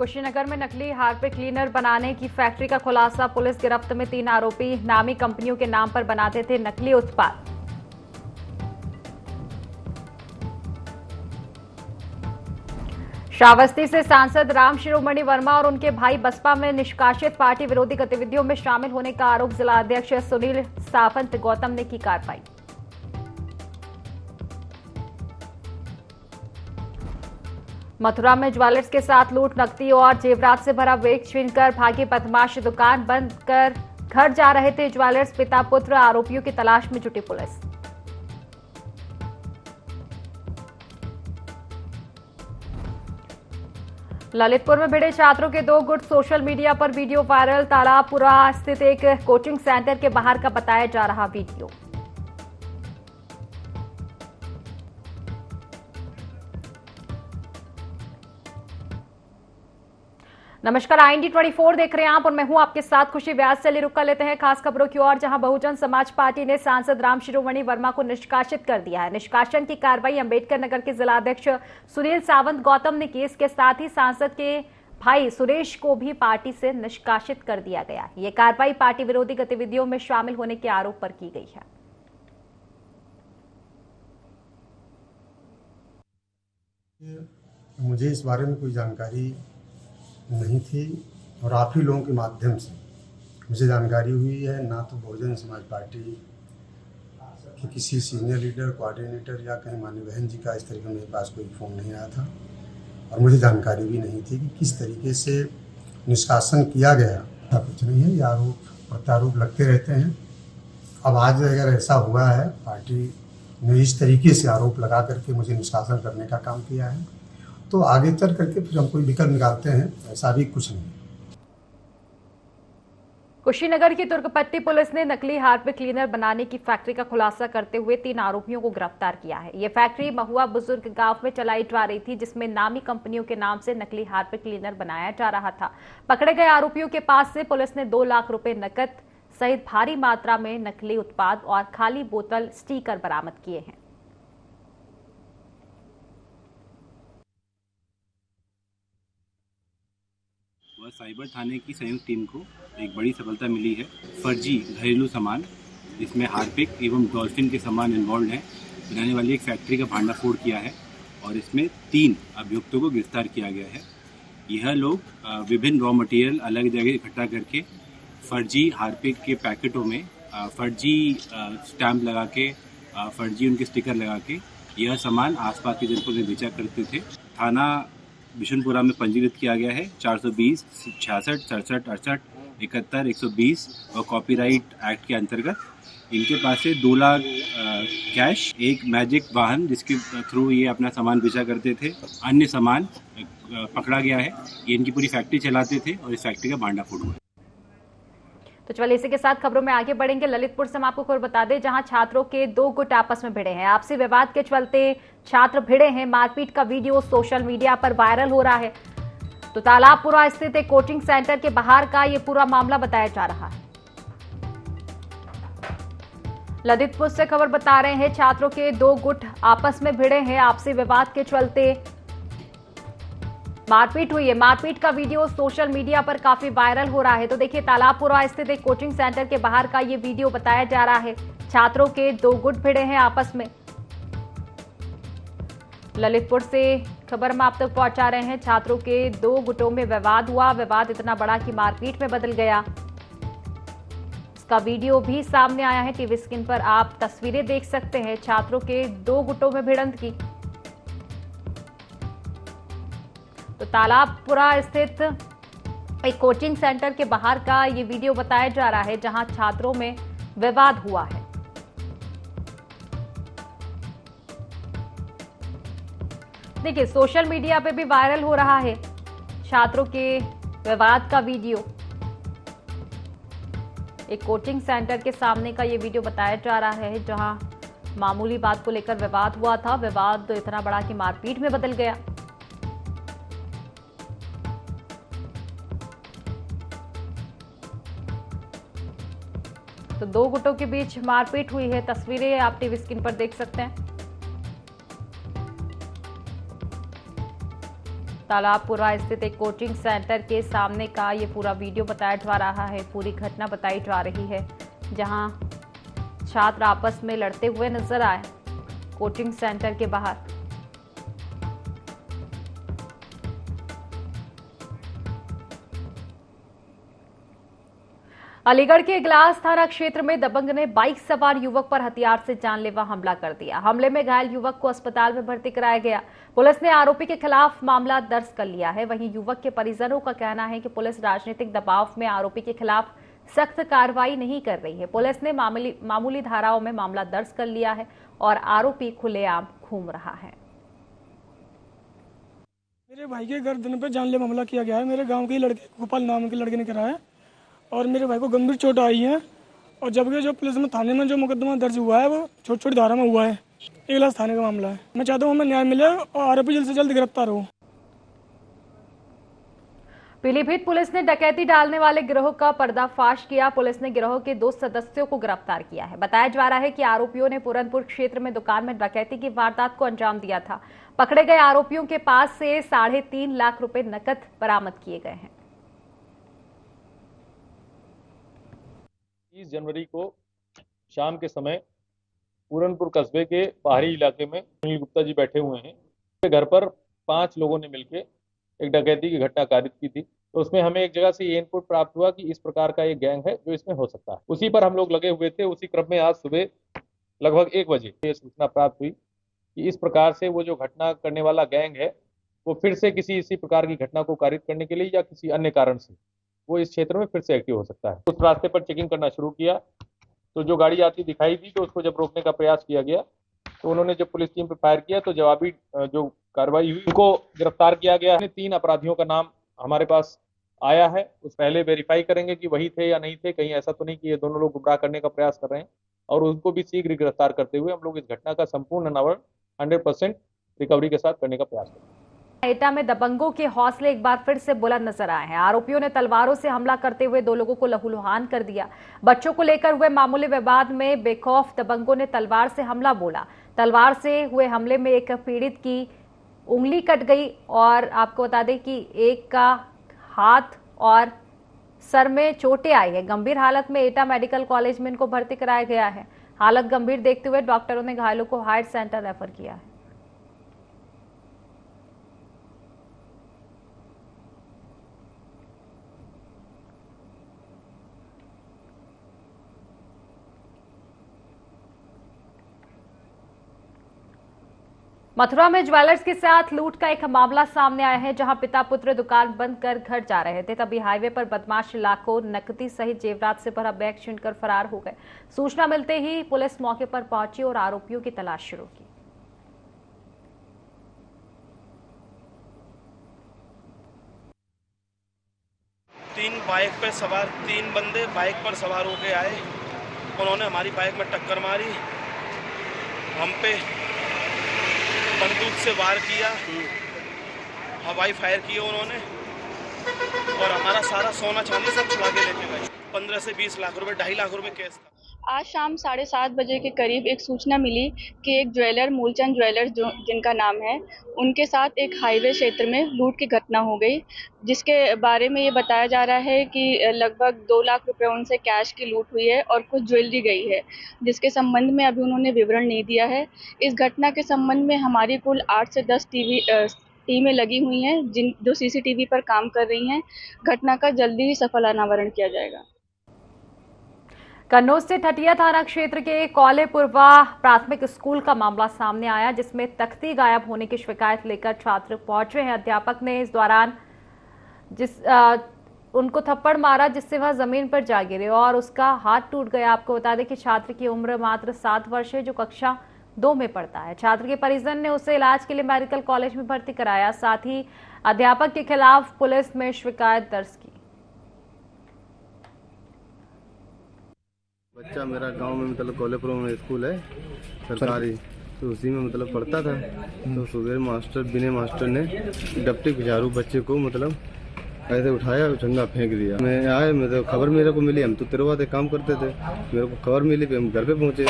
कुशीनगर में नकली Harpic cleaner बनाने की फैक्ट्री का खुलासा। पुलिस गिरफ्त में 3 आरोपी नामी कंपनियों के नाम पर बनाते थे नकली उत्पाद। श्रावस्ती से सांसद राम शिरोमणि वर्मा और उनके भाई बसपा में निष्कासित पार्टी विरोधी गतिविधियों में शामिल होने का आरोप। जिला अध्यक्ष सुनील सावंत गौतम ने की कार्रवाई। मथुरा में ज्वेलर्स के साथ लूट, नकदी और जेवरात से भरा बैग छीनकर भागी बदमाश। दुकान बंद कर घर जा रहे थे ज्वेलर्स पिता पुत्र। आरोपियों की तलाश में जुटी पुलिस। ललितपुर में भिड़े छात्रों के 2 गुट, सोशल मीडिया पर वीडियो वायरल। तालाबपुरा स्थित एक कोचिंग सेंटर के बाहर का बताया जा रहा वीडियो। नमस्कार, IND 24 देख रहे हैं आप और मैं हूं आपके साथ खुशी व्यास। चलिए रुक कर लेते हैं खास खबरों की ओर, जहां बहुजन समाज पार्टी ने सांसद राम शिरोमणि वर्मा को निष्कासित कर दिया है। निष्कासन की कार्रवाई अंबेडकर नगर के जिलाध्यक्ष सुनील सावंत गौतम ने की। इसके साथ ही सांसद के भाई सुरेश को भी पार्टी से निष्कासित कर दिया गया। ये कार्रवाई पार्टी विरोधी गतिविधियों में शामिल होने के आरोप पर की गई है। मुझे इस बारे में कोई जानकारी नहीं थी और आप ही लोगों के माध्यम से मुझे जानकारी हुई है। ना तो बहुजन समाज पार्टी के किसी सीनियर लीडर, कोऑर्डिनेटर या कहीं माननीय बहन जी का इस तरीके मेरे पास कोई फ़ोन नहीं आया था और मुझे जानकारी भी नहीं थी कि किस तरीके से निष्कासन किया गया। कुछ नहीं है, ये आरोप प्रत्यारोप लगते रहते हैं। अब आज अगर ऐसा हुआ है, पार्टी ने इस तरीके से आरोप लगा करके मुझे निष्कासन करने का काम किया है, तो आगे चल करके फिर हम कोई विकल्प निकालते हैं, ऐसा भी कुछ नहीं। कुशीनगर की तुर्कपट्टी पुलिस ने नकली हार्पिक क्लीनर बनाने की फैक्ट्री का खुलासा करते हुए 3 आरोपियों को गिरफ्तार किया है। ये फैक्ट्री महुआ बुजुर्ग गांव में चलाई जा रही थी, जिसमें नामी कंपनियों के नाम से नकली हार्पिक क्लीनर बनाया जा रहा था। पकड़े गए आरोपियों के पास से पुलिस ने 2 लाख रुपए नकद सहित भारी मात्रा में नकली उत्पाद और खाली बोतल स्टिकर बरामद किए हैं। साइबर थाने की संयुक्त टीम को एक बड़ी सफलता मिली है। फर्जी घरेलू सामान, इसमें हार्पिक एवं डॉल्फिन के सामान इन्वॉल्व हैं, बनाने वाली एक फैक्ट्री का भांडाफोड़ किया है और इसमें 3 अभियुक्तों को गिरफ्तार किया गया है। यह लोग विभिन्न रॉ मटेरियल अलग जगह इकट्ठा करके फर्जी हार्पिक के पैकेटों में फर्जी स्टैम्प लगा के, फर्जी उनके स्टिकर लगा के यह सामान आसपास के जनपद में बेचा करते थे। थाना बिशनपुरा में पंजीकृत किया गया है। 420, 66, 67, 68, 71, 120 और कॉपीराइट एक्ट के अंतर्गत इनके पास से 2 लाख कैश, एक मैजिक वाहन जिसके थ्रू ये अपना सामान बेचा करते थे, अन्य सामान पकड़ा गया है। ये इनकी पूरी फैक्ट्री चलाते थे और इस फैक्ट्री का भांडाफोड़ हुआ। तो चलिए इसी के साथ खबरों में आगे बढ़ेंगे। ललितपुर से हम आपको खबर बता दें, जहां छात्रों के 2 गुट आपस में भिड़े हैं। आपसी विवाद के चलते छात्र भिड़े हैं। मारपीट का वीडियो सोशल मीडिया पर वायरल हो रहा है। तो तालाबपुरा स्थित एक कोचिंग सेंटर के बाहर का ये पूरा मामला बताया जा रहा है। ललितपुर से खबर बता रहे हैं, छात्रों के 2 गुट आपस में भिड़े हैं। आपसी विवाद के चलते मारपीट हुई है। मारपीट का वीडियो सोशल मीडिया पर काफी वायरल हो रहा है। तो देखिए, तालाबपुरा स्थित एक कोचिंग सेंटर के बाहर का ये वीडियो बताया जा रहा है। छात्रों के 2 गुट भिड़े हैं आपस में। ललितपुर से खबर हम आप तक पहुंचा रहे हैं। छात्रों के 2 गुटों में विवाद हुआ। विवाद इतना बड़ा कि मारपीट में बदल गया। इसका वीडियो भी सामने आया है। टीवी स्क्रीन पर आप तस्वीरें देख सकते हैं छात्रों के 2 गुटों में भिड़ंत की। तो तालाबपुरा स्थित एक कोचिंग सेंटर के बाहर का ये वीडियो बताया जा रहा है, जहां छात्रों में विवाद हुआ है। देखिए, सोशल मीडिया पे भी वायरल हो रहा है छात्रों के विवाद का वीडियो। एक कोचिंग सेंटर के सामने का ये वीडियो बताया जा रहा है, जहां मामूली बात को लेकर विवाद हुआ था। विवाद तो इतना बड़ा कि मारपीट में बदल गया। तो 2 गुटों के बीच मारपीट हुई है। तस्वीरें आप टीवी स्क्रीन पर देख सकते हैं। तालाबपुरा स्थित एक कोचिंग सेंटर के सामने का ये पूरा वीडियो बताया जा रहा है। पूरी घटना बताई जा रही है जहां छात्र आपस में लड़ते हुए नजर आए कोचिंग सेंटर के बाहर। अलीगढ़ के इगलास थाना क्षेत्र में दबंग ने बाइक सवार युवक पर हथियार से जानलेवा हमला कर दिया। हमले में घायल युवक को अस्पताल में भर्ती कराया गया। पुलिस ने आरोपी के खिलाफ मामला दर्ज कर लिया है। वहीं युवक के परिजनों का कहना है कि पुलिस राजनीतिक दबाव में आरोपी के खिलाफ सख्त कार्रवाई नहीं कर रही है। पुलिस ने मामूली धाराओं में मामला दर्ज कर लिया है और आरोपी खुलेआम घूम रहा है। मेरे भाई के गर्दन पर जानलेवा हमला किया गया है। मेरे गांव के लड़के गोपाल नाम के लड़के ने करा है और मेरे भाई को गंभीर चोट आई है। और जबकि जो पुलिस में थाने में जो मुकदमा दर्ज हुआ है वो छोटी छोटी धारा में हुआ है। इगलास थाने का मामला है। मैं चाहता हूँ हमें न्याय मिले और आरोपी जल्द से जल्द गिरफ्तार हो। पीलीभीत पुलिस ने डकैती डालने वाले गिरोह का पर्दाफाश किया। पुलिस ने गिरोह के 2 सदस्यों को गिरफ्तार किया है। बताया जा रहा है कि आरोपियों ने पूरनपुर क्षेत्र में दुकान में डकैती की वारदात को अंजाम दिया था। पकड़े गए आरोपियों के पास से 3.5 लाख रुपए नकद बरामद किए गए हैं। 30 जनवरी को शाम के समय पूरनपुर कस्बे के बाहरी इलाके में सुनील गुप्ता जी बैठे हुए हैं। उनके घर पर 5 लोगों ने मिलकर एक डकैती की घटना कारित की थी। तो उसमें हमें एक जगह से ये इनपुट प्राप्त हुआ कि इस प्रकार का एक गैंग है जो इसमें हो सकता है। उसी पर हम लोग लगे हुए थे। उसी क्रम में आज सुबह लगभग 1 बजे ये सूचना प्राप्त हुई कि इस प्रकार से वो जो घटना करने वाला गैंग है वो फिर से किसी इसी प्रकार की घटना को कारित करने के लिए या किसी अन्य कारण से वो इस क्षेत्र में फिर से एक्टिव हो सकता है। उस रास्ते पर चेकिंग करना शुरू किया तो जो गाड़ी आती दिखाई दी तो उसको जब रोकने का प्रयास किया गया तो उन्होंने जब पुलिस टीम पर फायर किया तो जवाबी जो कार्रवाई हुई उनको गिरफ्तार किया गया है। 3 अपराधियों का नाम हमारे पास आया है। उस पहले वेरीफाई करेंगे कि वही थे या नहीं थे। कहीं ऐसा तो नहीं कि ये दोनों लोग गुमराह करने का प्रयास कर रहे हैं। और उनको भी शीघ्र गिरफ्तार करते हुए हम लोग इस घटना का संपूर्ण अनावरण 100% रिकवरी के साथ करने का प्रयास करेंगे। एटा में दबंगों के हौसले एक बार फिर से बुलंद नजर आए हैं। आरोपियों ने तलवारों से हमला करते हुए 2 लोगों को लहूलुहान कर दिया। बच्चों को लेकर हुए मामूली विवाद में बेखौफ दबंगों ने तलवार से हमला बोला। तलवार से हुए हमले में एक पीड़ित की उंगली कट गई और आपको बता दें कि एक का हाथ और सर में चोटें आई है। गंभीर हालत में एटा मेडिकल कॉलेज में इनको भर्ती कराया गया है। हालत गंभीर देखते हुए डॉक्टरों ने घायलों को हार्ट सेंटर रेफर किया है। मथुरा में ज्वेलर्स के साथ लूट का एक मामला सामने आया है, जहां पिता पुत्र दुकान बंद कर घर जा रहे थे। तभी हाईवे पर बदमाश लाखों नकदी सहित जेवरात से भरा बैग छीनकर फरार हो गए। सूचना मिलते ही पुलिस मौके पर पहुंची और आरोपियों की तलाश शुरू की। तीन बंदे बाइक पर सवार होके आए। उन्होंने हमारी बाइक में टक्कर मारी, हम पे बंदूक से वार किया, हवाई फायर किए उन्होंने और हमारा सारा सोना चांदी सब छुड़ा के लेके गए। 15 से 20 लाख रुपए, 2.5 लाख रुपए केस था। आज शाम 7:30 बजे के करीब एक सूचना मिली कि एक ज्वेलर मूलचंद ज्वेलर्स जिनका नाम है, उनके साथ एक हाईवे क्षेत्र में लूट की घटना हो गई, जिसके बारे में ये बताया जा रहा है कि लगभग 2 लाख रुपए उनसे कैश की लूट हुई है और कुछ ज्वेलरी गई है, जिसके संबंध में अभी उन्होंने विवरण नहीं दिया है। इस घटना के संबंध में हमारी कुल 8 से 10 टीमें लगी हुई हैं जो CCTV पर काम कर रही हैं। घटना का जल्दी ही सफल अनावरण किया जाएगा। कन्नौज से ठटिया थाना क्षेत्र के कौलेपुरवा प्राथमिक स्कूल का मामला सामने आया, जिसमें तख्ती गायब होने की शिकायत लेकर छात्र पहुंचे हैं। अध्यापक ने इस दौरान उनको थप्पड़ मारा, जिससे वह जमीन पर जा गिरे और उसका हाथ टूट गया। आपको बता दें कि छात्र की उम्र मात्र 7 वर्ष है, जो कक्षा 2 में पढ़ता है। छात्र के परिजन ने उसे इलाज के लिए मेडिकल कॉलेज में भर्ती कराया। साथ ही अध्यापक के खिलाफ पुलिस में शिकायत दर्ज की। बच्चा मेरा गांव में मतलब कौलेपुर में स्कूल है सरकारी, तो उसी में मतलब पढ़ता था। तो सुबह बिना मास्टर ने डपटी झाड़ू बच्चे को मतलब ऐसे उठाया और झंडा फेंक दिया। मैं आए, मतलब खबर मेरे को मिली, हम तो तेरवाते काम करते थे, मेरे को खबर मिली, हम घर पे पहुंचे।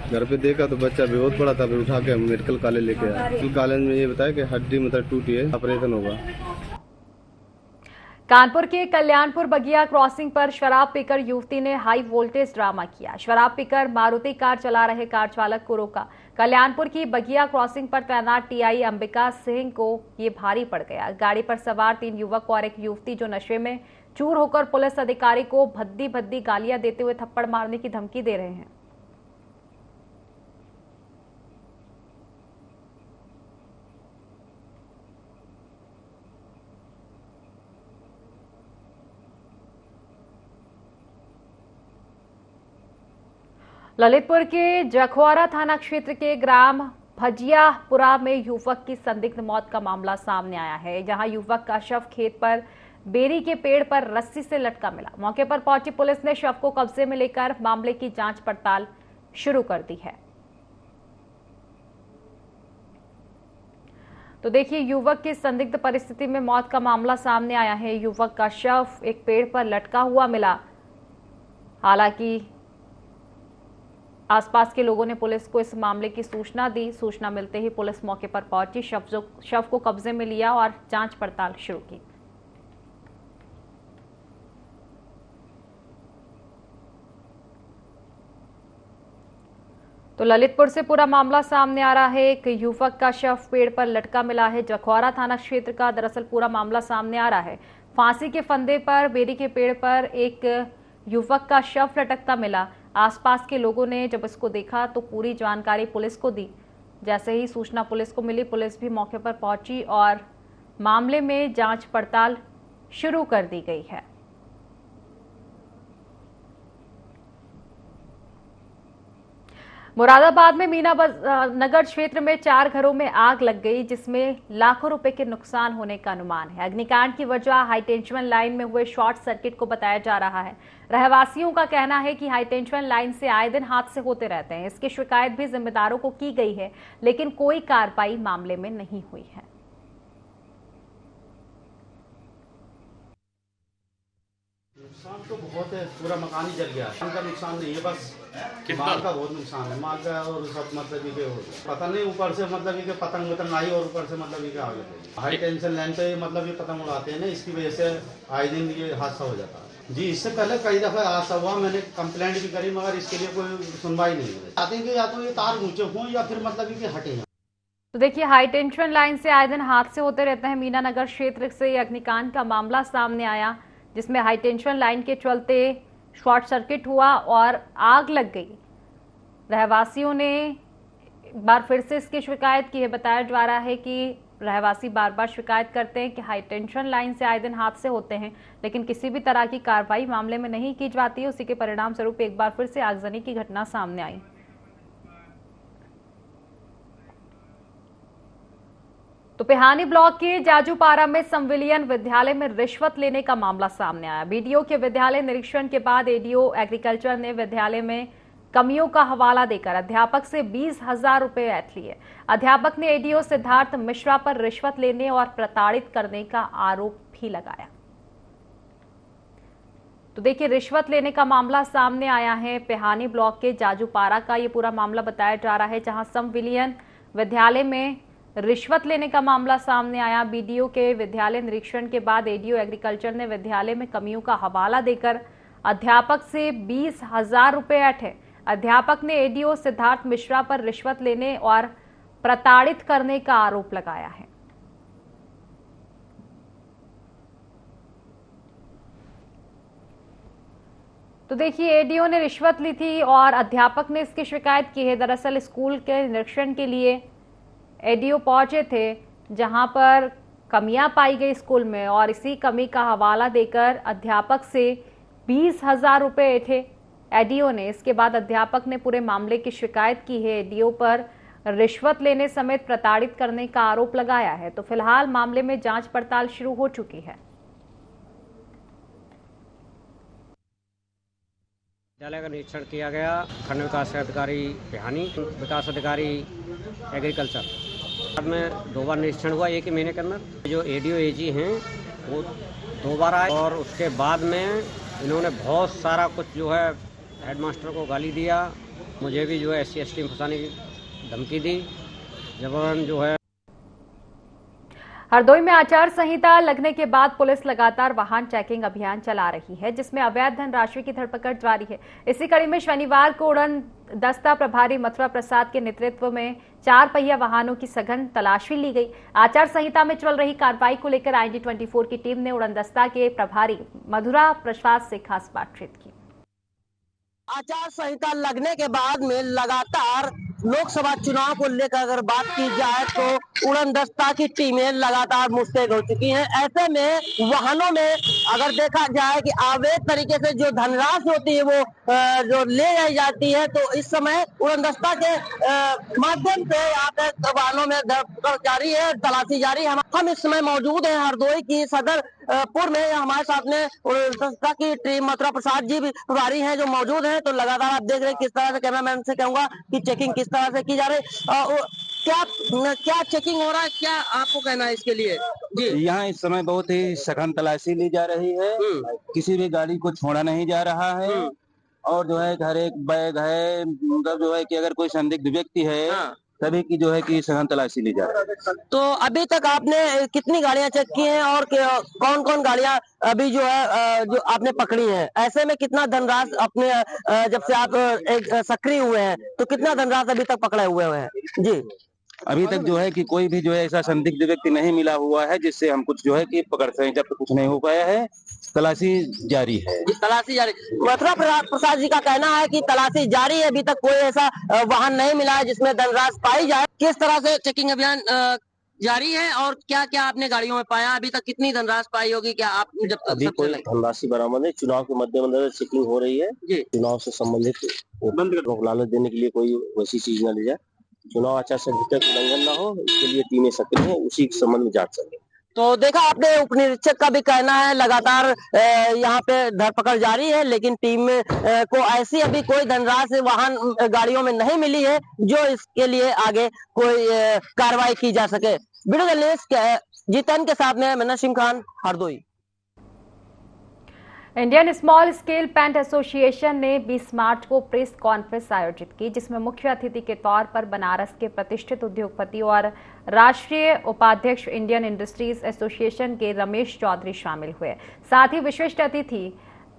घर पे देखा तो बच्चा बेहोश पड़ा था, फिर उठा के हम मेडिकल कॉलेज लेके आए। मेडिकल कॉलेज में ये बताया कि हड्डी मतलब टूटी है, ऑपरेशन होगा। कानपुर के कल्याणपुर बगिया क्रॉसिंग पर शराब पीकर युवती ने हाई वोल्टेज ड्रामा किया। शराब पीकर मारुति कार चला रहे कार चालक को रोका। कल्याणपुर की बगिया क्रॉसिंग पर तैनात टीआई अंबिका सिंह को ये भारी पड़ गया। गाड़ी पर सवार 3 युवक और एक युवती जो नशे में चूर होकर पुलिस अधिकारी को भद्दी भद्दी गालियां देते हुए थप्पड़ मारने की धमकी दे रहे हैं। ललितपुर के जखवारा थाना क्षेत्र के ग्राम भजियापुरा में युवक की संदिग्ध मौत का मामला सामने आया है, जहां युवक का शव खेत पर बेरी के पेड़ पर रस्सी से लटका मिला। मौके पर पहुंची पुलिस ने शव को कब्जे में लेकर मामले की जांच पड़ताल शुरू कर दी है। तो देखिए, युवक की संदिग्ध परिस्थिति में मौत का मामला सामने आया है। युवक का शव एक पेड़ पर लटका हुआ मिला। हालांकि आसपास के लोगों ने पुलिस को इस मामले की सूचना दी। सूचना मिलते ही पुलिस मौके पर पहुंची, शव को कब्जे में लिया और जांच पड़ताल शुरू की। तो ललितपुर से पूरा मामला सामने आ रहा है। एक युवक का शव पेड़ पर लटका मिला है। जखवारा थाना क्षेत्र का दरअसल पूरा मामला सामने आ रहा है। फांसी के फंदे पर बेरी के पेड़ पर एक युवक का शव लटकता मिला। आसपास के लोगों ने जब इसको देखा तो पूरी जानकारी पुलिस को दी। जैसे ही सूचना पुलिस को मिली, पुलिस भी मौके पर पहुंची और मामले में जांच पड़ताल शुरू कर दी गई है। मुरादाबाद में मीना नगर क्षेत्र में 4 घरों में आग लग गई, जिसमें लाखों रुपए के नुकसान होने का अनुमान है। अग्निकांड की वजह हाईटेंशन लाइन में हुए शॉर्ट सर्किट को बताया जा रहा है। रहवासियों का कहना है कि हाईटेंशन लाइन से आए दिन हादसे होते रहते हैं। इसकी शिकायत भी जिम्मेदारों को की गई है, लेकिन कोई कार्रवाई मामले में नहीं हुई है। नुकसान तो बहुत है, पूरा मकान ही जल गया। उनका नुकसान नहीं है, बस माल का बहुत नुकसान है। माल का और सब मतलब ये पता नहीं, ऊपर से मतलब ये पतंग आई और ऊपर से मतलब ये आग लगी। हाई टेंशन लाइन पे मतलब ये पतंग उड़ाते हैं ना, इसकी वजह से आए दिन ये हादसा हो जाता है। जी, इससे पहले कई दफा हादसा हुआ, मैंने कंप्लेंट भी करी, मगर इसके लिए कोई सुनवाई नहीं हुई। चाहते हैं कि या तो ये तार ऊंचे हों या फिर मतलब ये हटे। तो देखिए, हाई टेंशन लाइन से आए दिन हादसे होते रहते हैं। मीना नगर क्षेत्र से अग्निकांड का मामला सामने आया, जिसमें हाई टेंशन लाइन के चलते शॉर्ट सर्किट हुआ और आग लग गई। रहवासियों ने एक बार फिर से इसकी शिकायत की है। बताया जा रहा है कि रहवासी बार बार शिकायत करते हैं कि हाई टेंशन लाइन से आए दिन हादसे होते हैं, लेकिन किसी भी तरह की कार्रवाई मामले में नहीं की जाती है। उसी के परिणाम स्वरूप एक बार फिर से आगजनी की घटना सामने आई। तो पिहानी ब्लॉक के जाजूपारा में संविलियन विद्यालय में रिश्वत लेने का मामला सामने आया। बीडीओ के विद्यालय निरीक्षण के बाद एडीओ एग्रीकल्चर ने विद्यालय में कमियों का हवाला देकर अध्यापक से 20,000 रुपए ऐंठ लिए। अध्यापक ने एडीओ सिद्धार्थ मिश्रा पर रिश्वत लेने और प्रताड़ित करने का आरोप भी लगाया। तो देखिए, रिश्वत लेने का मामला सामने आया है। पिहानी ब्लॉक के जाजूपारा का ये पूरा मामला बताया जा रहा है, जहां संविलियन विद्यालय में रिश्वत लेने का मामला सामने आया। बीडीओ के विद्यालय निरीक्षण के बाद एडीओ एग्रीकल्चर ने विद्यालय में कमियों का हवाला देकर अध्यापक से 20,000 रुपए ऐंठे। अध्यापक ने एडीओ सिद्धार्थ मिश्रा पर रिश्वत लेने और प्रताड़ित करने का आरोप लगाया है। तो देखिए, एडीओ ने रिश्वत ली थी और अध्यापक ने इसकी शिकायत की है। दरअसल स्कूल के निरीक्षण के लिए एडीओ पहुंचे थे, जहां पर कमियां पाई गई स्कूल में, और इसी कमी का हवाला देकर अध्यापक से 20,000 रुपए ऐंठे एडीओ ने। इसके बाद अध्यापक ने पूरे मामले की शिकायत की है। एडीओ पर रिश्वत लेने समेत प्रताड़ित करने का आरोप लगाया है। तो फिलहाल मामले में जांच पड़ताल शुरू हो चुकी है। विद्यालय का निरीक्षण किया गया। खंड विकास अधिकारी पिहानी, विकास अधिकारी एग्रीकल्चर। बाद में 2 बार निरीक्षण हुआ एक ही महीने के अंदर। जो एडीओ एजी हैं वो 2 बार आए और उसके बाद में इन्होंने बहुत सारा कुछ जो है हेडमास्टर को गाली दिया मुझे भी जो है SC/ST में फंसाने की धमकी दी, जबरन जो है। हरदोई में आचार संहिता लगने के बाद पुलिस लगातार वाहन चेकिंग अभियान चला रही है, जिसमें अवैध धनराशि की धरपकड़ जारी है। इसी कड़ी में शनिवार को उड़न दस्ता प्रभारी मथुरा प्रसाद के नेतृत्व में 4 पहिया वाहनों की सघन तलाशी ली गई। आचार संहिता में चल रही कार्रवाई को लेकर IND24 की टीम ने उड़न दस्ता के प्रभारी मथुरा प्रसाद से खास बातचीत की। आचार संहिता लगने के बाद में लगातार लोकसभा चुनाव को लेकर अगर बात की जाए तो उड़न दस्ता की टीमें लगातार मुस्तैद हो चुकी हैं। ऐसे में वाहनों में अगर देखा जाए कि अवैध तरीके से जो धनराशि होती है वो जो ले जाई जाती है, तो इस समय उड़न दस्ता के माध्यम से यहाँ पे वाहनों में धरपकड़ जारी है, तलाशी जारी है। हम इस समय मौजूद हैं हरदोई की सदरपुर में। हमारे साथ में उड़न दस्ता की टीम मथुरा प्रसाद जी भी प्रभारी हैं जो मौजूद हैं। तो लगातार आप देख रहे हैं किस तरह से, कैमरामैन से कहूंगा कि चेकिंग किस तरह से की जा रही है। क्या चेकिंग हो रहा है, क्या आपको कहना है इसके लिए? जी, यहाँ इस समय बहुत ही सघन तलाशी ली जा रही है, किसी भी गाड़ी को छोड़ा नहीं जा रहा है, और जो है हर एक बैग है, मतलब जो है कि अगर कोई संदिग्ध व्यक्ति है सभी की जो है कि सघन तलाशी ली जा रही है। तो अभी तक आपने कितनी गाड़ियां चेक की हैं और कौन कौन गाड़ियां अभी जो है जो आपने पकड़ी हैं? ऐसे में कितना धनराशि अपने जब से आप सक्रिय हुए हैं तो कितना धनराशि अभी तक पकड़े हुए हैं? जी, अभी तक जो है कि कोई भी जो है ऐसा संदिग्ध व्यक्ति नहीं मिला हुआ है जिससे हम कुछ जो है कि पकड़ सकें। जब तक कुछ नहीं हो पाया है, तलाशी जारी है। तलाशी जारी। मथुरा प्रसाद जी का कहना है कि तलाशी जारी है, अभी तक कोई ऐसा वाहन नहीं मिला है जिसमें धनराशि पाई जाए। किस तरह से चेकिंग अभियान जारी है और क्या क्या आपने गाड़ियों में पाया? अभी तक कितनी धनराशि पाई होगी? क्या आप जब तक अभी कोई धनराशि बरामद नहीं, चुनाव के मद्देनजर चेकिंग हो रही है। चुनाव से संबंधित रोक लालच देने के लिए कोई वैसी चीज न ली जाए, चुनाव आचार संहिता का उल्लंघन न हो, इसके लिए टीमें सक्रिय हैं, उसी के संबंध में जांच चल रही है। तो देखा आपने उप निरीक्षक का भी कहना है लगातार यहाँ पे धरपकड़ जारी है, लेकिन टीम को ऐसी अभी कोई धनराशि वाहन गाड़ियों में नहीं मिली है जो इसके लिए आगे कोई कार्रवाई की जा सके। वीडियो जर्नलिस्ट जीतन के साथ में मैं Naseem Khan, Hardoi. Indian small scale paint association ने 20 मार्च को प्रेस कॉन्फ्रेंस आयोजित की, जिसमें मुख्य अतिथि के तौर पर बनारस के प्रतिष्ठित उद्योगपति और राष्ट्रीय उपाध्यक्ष इंडियन इंडस्ट्रीज एसोसिएशन के रमेश चौधरी शामिल हुए। साथ ही विशिष्ट अतिथि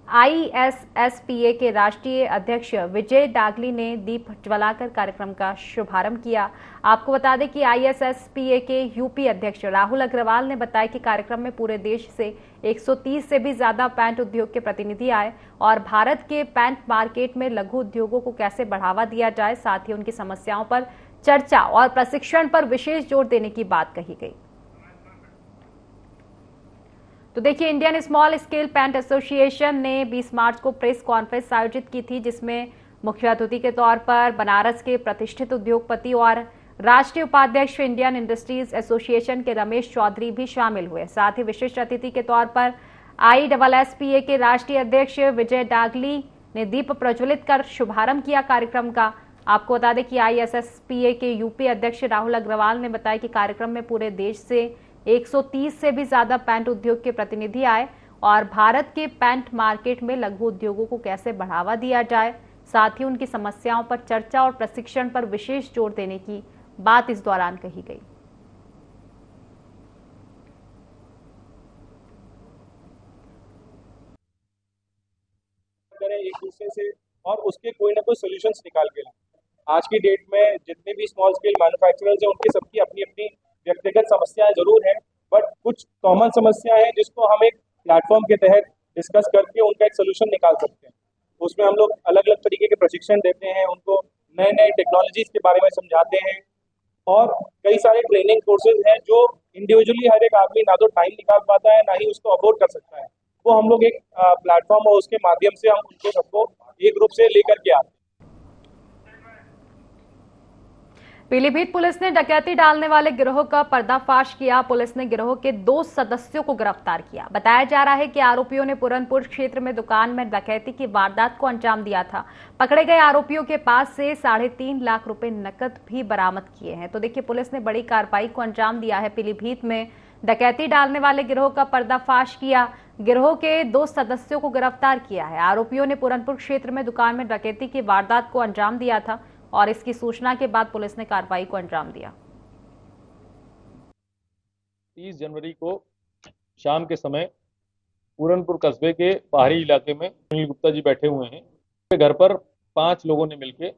ISSPA के राष्ट्रीय अध्यक्ष विजय डागली ने दीप जलाकर कार्यक्रम का शुभारंभ किया। आपको बता दें कि ISSPA के यूपी अध्यक्ष राहुल अग्रवाल ने बताया कि कार्यक्रम में पूरे देश से 130 से भी ज्यादा पैंट उद्योग के प्रतिनिधि आए और भारत के पैंट मार्केट में लघु उद्योगों को कैसे बढ़ावा दिया जाए, साथ ही उनकी समस्याओं पर चर्चा और प्रशिक्षण पर विशेष जोर देने की बात कही गई। तो देखिए, Indian small scale paint association ने 20 मार्च को प्रेस कॉन्फ्रेंस आयोजित की थी, जिसमें मुख्य अतिथि के तौर पर बनारस के प्रतिष्ठित उद्योगपति और राष्ट्रीय उपाध्यक्ष इंडियन इंडस्ट्रीज एसोसिएशन के रमेश चौधरी भी शामिल हुए। साथ ही विशिष्ट अतिथि के तौर पर ISSPA के राष्ट्रीय अध्यक्ष विजय डागली ने दीप प्रज्वलित कर शुभारंभ किया कार्यक्रम का। आपको बता दें कि ISSPA के यूपी अध्यक्ष राहुल अग्रवाल ने बताया कि कार्यक्रम में पूरे देश से 130 से भी ज्यादा पैंट उद्योग के प्रतिनिधि आए और भारत के पैंट मार्केट में लघु उद्योगों को कैसे बढ़ावा दिया जाए, साथ ही उनकी समस्याओं पर चर्चा और प्रशिक्षण पर विशेष जोर देने की बात इस दौरान कही गई। एक दूसरे से और उसके कोई ना कोई सॉल्यूशंस निकाल के लाएं। आज की डेट में जितने भी स्मॉल स्केल मैन्युफैक्चरर्स हैं उनकी सबकी अपनी अपनी व्यक्तिगत समस्याएं जरूर हैं, बट कुछ कॉमन समस्याएं हैं जिसको हम एक प्लेटफॉर्म के तहत डिस्कस करके उनका एक सोल्यूशन निकाल सकते हैं। उसमें हम लोग अलग अलग तरीके के प्रशिक्षण देते हैं, उनको नए नए टेक्नोलॉजीज के बारे में समझाते हैं और कई सारे ट्रेनिंग कोर्सेज हैं जो इंडिविजुअली हर एक आदमी ना तो टाइम निकाल पाता है ना ही उसको अफोर्ड कर सकता है। वो हम लोग एक प्लेटफॉर्म और उसके माध्यम से हम उनको सबको एक ग्रुप से लेकर के आते हैं। पीलीभीत पुलिस ने डकैती डालने वाले गिरोह का पर्दाफाश किया। पुलिस ने गिरोह के 2 सदस्यों को गिरफ्तार किया। बताया जा रहा है कि आरोपियों ने पुरनपुर क्षेत्र में दुकान में डकैती की वारदात को अंजाम दिया था। पकड़े गए आरोपियों के पास से 3.5 लाख रुपए नकद भी बरामद किए हैं। तो देखिए, पुलिस ने बड़ी कार्रवाई को अंजाम दिया है। पीलीभीत में डकैती डालने वाले गिरोह का पर्दाफाश किया। गिरोह के 2 सदस्यों को गिरफ्तार किया है। आरोपियों ने पूरनपुर क्षेत्र में दुकान में डकैती की वारदात को अंजाम दिया था और इसकी सूचना के बाद पुलिस ने कार्रवाई को अंजाम दिया। 30 जनवरी को शाम के समय पूरनपुर कस्बे के बाहरी इलाके में सुनील गुप्ता जी बैठे हुए हैं। उनके घर पर 5 लोगों ने मिलकर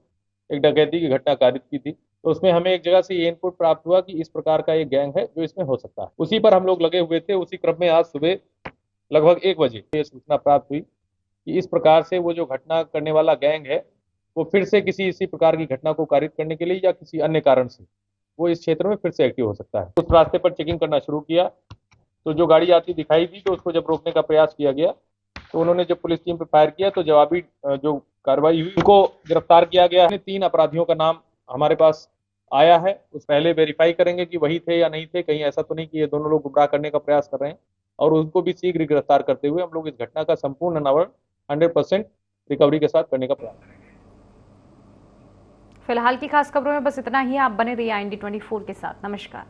एक डकैती की घटना कारित की थी। तो उसमें हमें एक जगह से ये इनपुट प्राप्त हुआ कि इस प्रकार का एक गैंग है जो इसमें हो सकता है। उसी पर हम लोग लगे हुए थे। उसी क्रम में आज सुबह लगभग 1 बजे ये सूचना प्राप्त हुई कि इस प्रकार से वो जो घटना करने वाला गैंग है वो फिर से किसी इसी प्रकार की घटना को कारित करने के लिए या किसी अन्य कारण से वो इस क्षेत्र में फिर से एक्टिव हो सकता है। उस रास्ते पर चेकिंग करना शुरू किया तो जो गाड़ी आती दिखाई दी तो उसको जब रोकने का प्रयास किया गया तो उन्होंने जब पुलिस टीम पर फायर किया तो जवाबी जो कार्रवाई हुई उनको गिरफ्तार किया गया है। 3 अपराधियों का नाम हमारे पास आया है। उस पहले वेरीफाई करेंगे कि वही थे या नहीं थे, कहीं ऐसा तो नहीं कि ये दोनों लोग गुमराह करने का प्रयास कर रहे हैं, और उनको भी शीघ्र गिरफ्तार करते हुए हम लोग इस घटना का संपूर्ण अनावरण 100% रिकवरी के साथ करने का प्रयास करेंगे। फिलहाल की खास खबरों में बस इतना ही। आप बने रहिए IND24 के साथ। नमस्कार।